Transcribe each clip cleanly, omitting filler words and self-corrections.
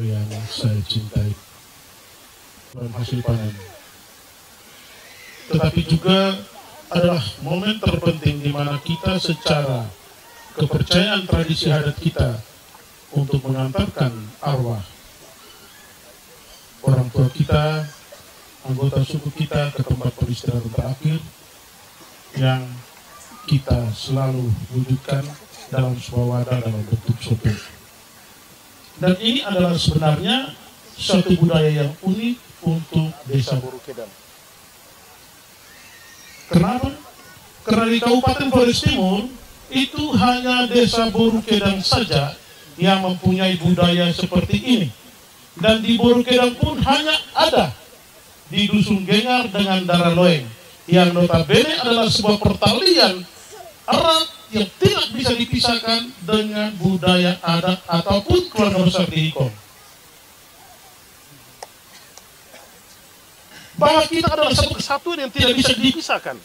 Yang saya cintai dalam hasil panen, tetapi juga adalah momen terpenting di mana kita secara kepercayaan tradisi adat kita untuk mengantarkan arwah orang tua kita, anggota suku kita ke tempat peristirahatan terakhir yang kita selalu wujudkan dalam sebuah wadah dalam bentuk soto. Dan ini adalah sebenarnya suatu budaya yang unik untuk Desa Borukedang. Kenapa? Karena di Kabupaten Flores Timur itu hanya Desa Borukedang saja yang mempunyai budaya seperti ini. Dan di Borukedang pun hanya ada di Dusun Gengar dengan Daraloeng, yang notabene adalah sebuah pertalian erat yang tidak bisa dipisahkan dengan budaya adat ataupun keluarga besar di Hikong. Bahwa kita adalah satu kesatuan yang tidak bisa dipisahkan.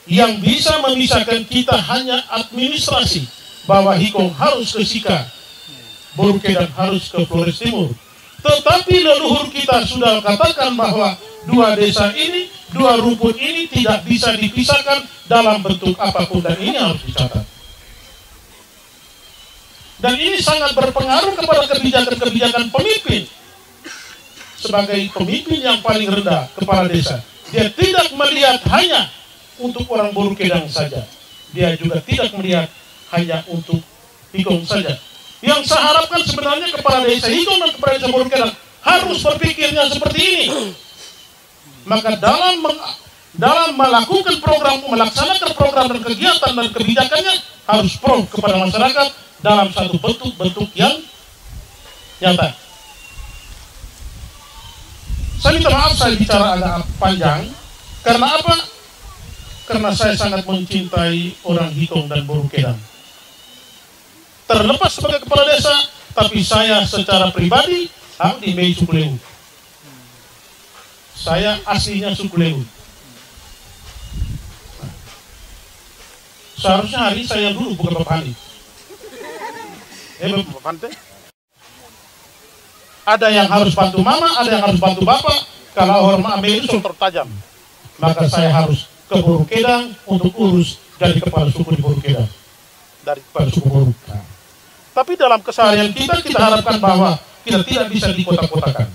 Yang bisa memisahkan kita hanya administrasi, bahwa Hikong harus ke Sika, Borukedang harus ke Flores Timur. Tetapi leluhur kita sudah katakan bahwa dua desa ini, dua rumpun ini tidak bisa dipisahkan dalam bentuk apapun, dan ini harus dicatat. Dan ini sangat berpengaruh kepada kebijakan-kebijakan pemimpin. Sebagai pemimpin yang paling rendah, kepala desa, dia tidak melihat hanya untuk orang Borukedang saja. Dia juga tidak melihat hanya untuk Hikong saja. Yang saya harapkan sebenarnya kepala desa Hikong dan kepala desa Borukedang harus berpikirnya seperti ini. Maka dalam melakukan program, melaksanakan program dan kegiatan dan kebijakannya harus pro kepada masyarakat dalam satu bentuk yang nyata. Saya minta maaf saya bicara agak panjang. Karena apa? Karena saya sangat mencintai orang Hikong dan Borukedang. Terlepas sebagai kepala desa, tapi saya secara pribadi di Mei suku Lewu. Saya aslinya suku Lewu. Seharusnya hari saya dulu, bukan Bapak Handi. Bapak Handi. Ada yang harus bantu mama, ada yang harus bantu bapak. Kalau orang Mame itu sudah tertajam, maka saya harus ke Borukedang untuk urus dari kepala suku di Borukedang, dari kepala suku Borukedang. Tapi dalam keseharian kita harapkan bahwa kita tidak bisa dikotak-kotakan.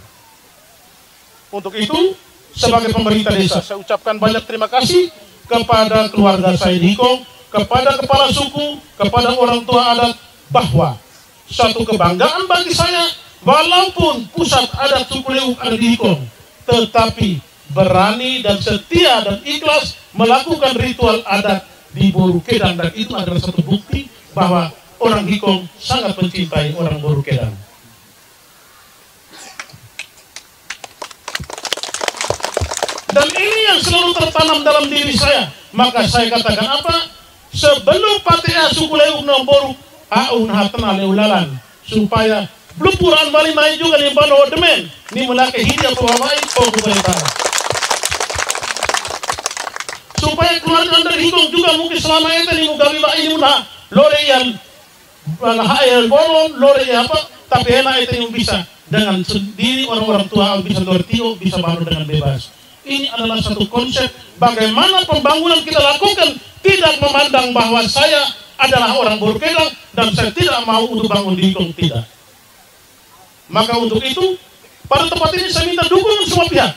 Untuk itu, sebagai pemerintah desa, saya ucapkan banyak terima kasih kepada keluarga saya di Hikong, kepada kepala suku, kepada orang tua adat, bahwa suatu kebanggaan bagi saya, walaupun pusat adat suku Lewu ada di Hikong, tetapi berani dan setia dan ikhlas melakukan ritual adat di Borukedang, dan itu adalah satu bukti bahwa orang Hikong sangat mencintai orang Borukedang. Dan ini yang selalu tertanam dalam diri saya. Maka saya katakan apa? Sebelum patia suku Lewu nomboru aun hatna leulalan, supaya belupuran bali mai juga ni bano demen ni melake hidia pawai po kuberita. Supaya keluarga dari Hikong juga mungkin selama itu ni mugawi ba ini muna lore yang hayal boron lore apa, tapi enak itu yang bisa dengan sendiri orang-orang tua bisa dortio, bisa bangun dengan bebas. Ini adalah satu konsep bagaimana pembangunan kita lakukan, tidak memandang bahwa saya adalah orang Borukedang dan saya tidak mau untuk bangun di Hikong, tidak. Maka untuk itu, pada tempat ini saya minta dukungan semua pihak.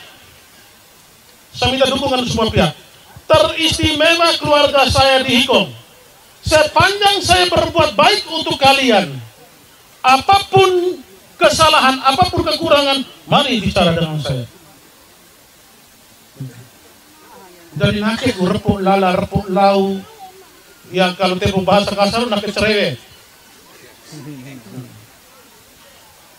Saya minta dukungan semua pihak. teristimewa keluarga saya di Hikong. Sepanjang saya berbuat baik untuk kalian, apapun kesalahan, apapun kekurangan, mari bicara dengan saya. Dari nakit, repuk lala, repuk lau, yang kalau tempo bahasa kasar, nakit cerewe.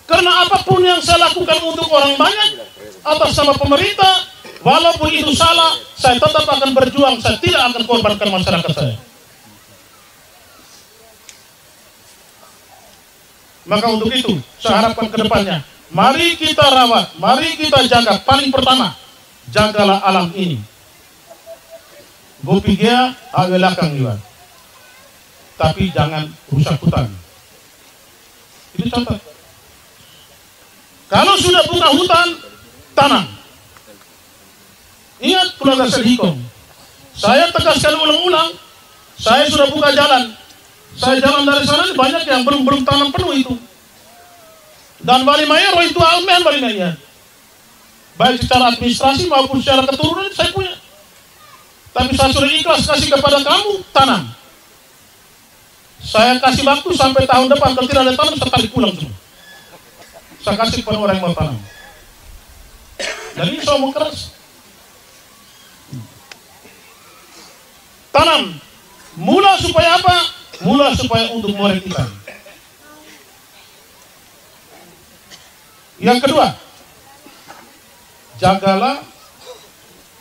Karena apapun yang saya lakukan untuk orang banyak, atas sama pemerintah, walaupun itu salah, saya tetap akan berjuang, saya tidak akan korbankan masyarakat saya. Maka untuk itu, saya harapkan ke depannya, mari kita rawat, mari kita jaga. Paling pertama, jagalah alam ini. Gopigia agak juga. Tapi jangan rusak hutan. Itu contoh. Kalau sudah buka hutan, tanam. Ingat keluarga Hikong. Saya tegaskan ulang-ulang, saya sudah buka jalan. Saya jalan dari sana, banyak yang belum tanam penuh itu. Dan Bali Maya, roh itu almen Bali Maya. Baik secara administrasi maupun secara keturunan saya punya. Tapi saya sudah ikhlas kasih kepada kamu, tanam. Saya kasih waktu sampai tahun depan, kalau tidak ada tanam, saya tarik pulang semua. Saya kasih kepada orang yang mau tanam. Dan ini sombong keras. Tanam. Mula supaya apa? Mula supaya untuk murid kita. Yang kedua, jagalah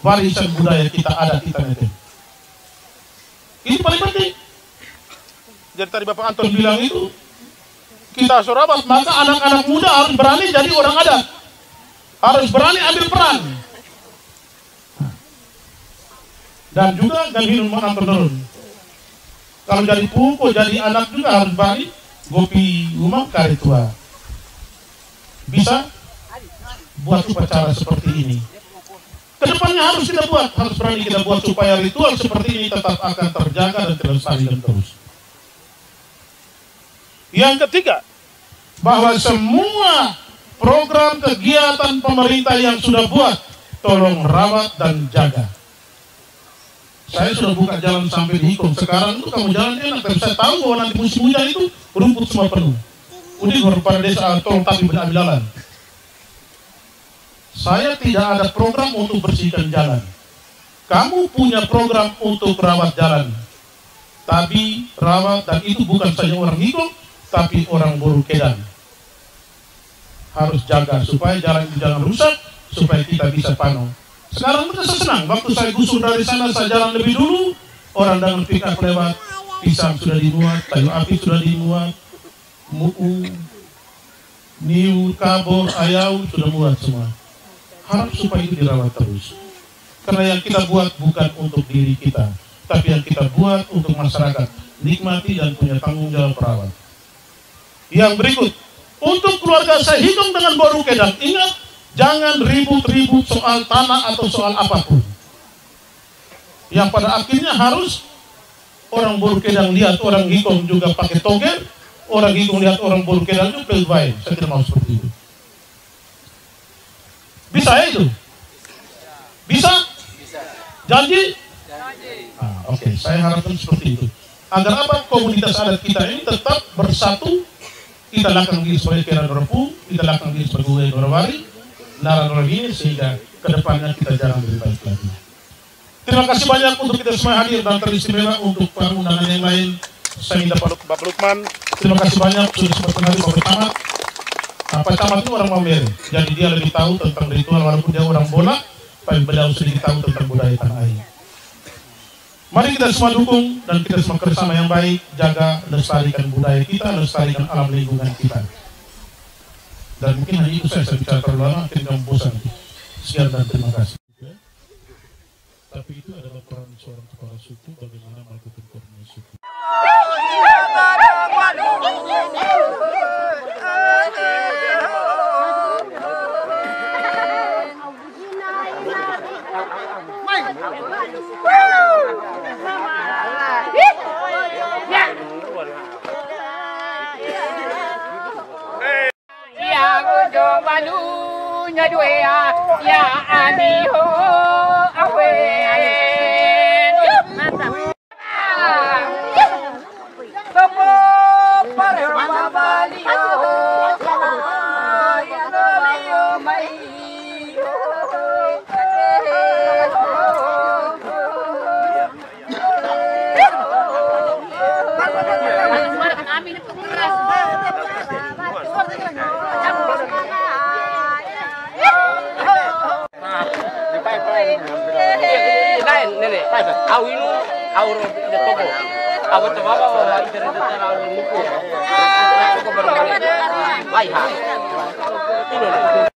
warisan budaya kita adat kita nanti. Ini paling penting. Jadi tadi Bapak Anton bilang itu, kita Sorabat, maka anak-anak muda harus berani jadi orang adat. Harus berani ambil peran. Dan juga ganti mengatur turun. Kalau jadi pupu, jadi anak juga harus berani. Gopi rumah kari tua. Bisa buat upacara seperti ini. Kedepannya harus kita buat, harus berani kita buat supaya ritual seperti ini tetap akan terjaga dan terlestarikan terus. Yang ketiga, bahwa semua program kegiatan pemerintah yang sudah buat, tolong rawat dan jaga. Saya sudah buka jalan sampai di Hikong. Sekarang itu kamu jalan enak, tapi saya tahu bahwa nanti musim hujan itu rumput semua penuh. Udah baru pada desa tolong tapi berambil jalan. Saya tidak ada program untuk bersihkan jalan. Kamu punya program untuk rawat jalan. Tapi rawat, dan itu bukan saja orang Hikong, tapi orang Borukedang. Harus jaga supaya jalan itu jangan rusak, supaya kita bisa panen. Sekarang kita senang, waktu saya gusur dari sana, saya jalan lebih dulu, orang dengan pick-up lewat, pisang sudah dimuat, kayu api sudah dimuat, mu'u, niu, kabor, ayau, sudah muat semua. Harap supaya itu dirawat terus. Karena yang kita buat bukan untuk diri kita, tapi yang kita buat untuk masyarakat, nikmati dan punya tanggung jawab perawat. Yang berikut, untuk keluarga saya Hikong dengan Borukedang, ingat, jangan ribut-ribut soal tanah atau soal apapun. Yang pada akhirnya harus orang Borukedang lihat orang Hikong juga pakai toger, orang Hikong lihat orang Borukedang juga lebih baik. Saya tidak mau seperti itu. Bisa ya itu? Bisa? Janji? Oke, saya harapkan seperti itu. Agar apa? Komunitas adat kita ini tetap bersatu. Kita lakukan ini sebagai kira Dorpu, kita lakukan ini sebagai Dorawari, Nara-Nara sehingga kedepannya kita jalan lebih baik lagi. Terima kasih banyak untuk kita semua hadir dan teristimewa untuk para undangan yang lain. Saya minta Bapak Lukman, terima kasih banyak sudah sempat hadir Bapak Camat. Pak Camat itu orang Maumere, jadi dia lebih tahu tentang ritual walaupun dia orang bola, tapi beliau sedikit tahu tentang budaya tanah air. Mari kita semua dukung dan kita semua kerjasama yang baik, jaga, lestarikan budaya kita, lestarikan alam lingkungan kita. Dan mungkin hanya itu saya bicara terlalu lama, mungkin kamu bosan. Sekian dan terima kasih. Tapi itu adalah peran seorang kepala suku bagaimana melakukan koordinasi suku. Ya udah balu nyadwe ya ani ho awe Nene, au inu, au de toko. Au te baba wa ite de tara au muku. Toko berbalik. Lai ha. Ino.